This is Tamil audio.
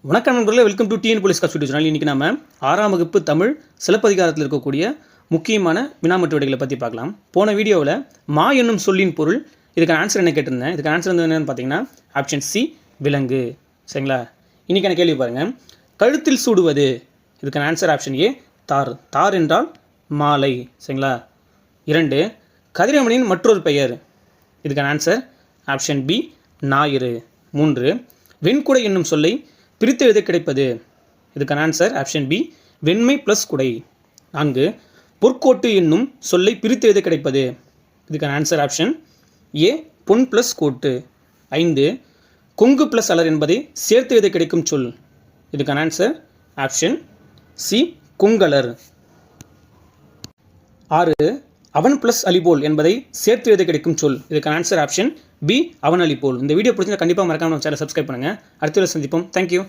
வணக்கம் நண்பர்களே, welcome to TN police cost channel. இன்றைக்கி நம்ம 6ஆம் வகுப்பு தமிழ் சிலப்பதிகாரத்தில் இருக்கக்கூடிய முக்கியமான வினாமட்டு விடைகளை பற்றி பார்க்கலாம். போன வீடியோவில் மா என்னும் சொல்லின் பொருள், இதுக்கான ஆன்சர் என்ன கேட்டிருந்தேன். இதுக்கு ஆன்சர் வந்து என்னென்னு பார்த்தீங்கன்னா ஆப்ஷன் சி விலங்கு. சரிங்களா? இன்றைக்கான கேள்வி பாருங்கள். கழுத்தில் சூடுவது, இதுக்கான ஆன்சர் ஆப்ஷன் ஏ தார். தார் என்றால் மாலை. சரிங்களா? 2 கதிரவனின் மற்றொரு பெயர், இதுக்கான ஆன்சர் ஆப்ஷன் பி ஞாயிறு. 3 வெண்குடை என்னும் சொல்லை பிரித்து எழுத கிடைப்பது, இதுக்கான ஆன்சர் ஆப்ஷன் பி வெண்மை ப்ளஸ் குடை. 4 பொற்கோட்டு என்னும் சொல்லை பிரித்து எழுத கிடைப்பது, இதுக்கான answer option A Pon plus coat. 5 Kongu plus அலர் என்பதை சேர்த்து எழுத கிடைக்கும் சொல், இதுக்கான ஆன்சர் ஆப்ஷன் சி கொங்கலர். 6 அவன் ப்ளஸ் அலிபோல் என்பதை சேர்த்து எழுத கிடைக்கும் சொல், இதுக்கான ஆன்சர் ஆப்ஷன் பி அவன் அலிபோல். இந்த வீடியோ பிடிச்சிருந்தா கண்டிப்பாக மறக்காம நம்ம சேனலை சப்ஸ்கிரைப் பண்ணுங்கள். அடுத்த வீடியோவில் சந்திப்போம். தேங்க்யூ.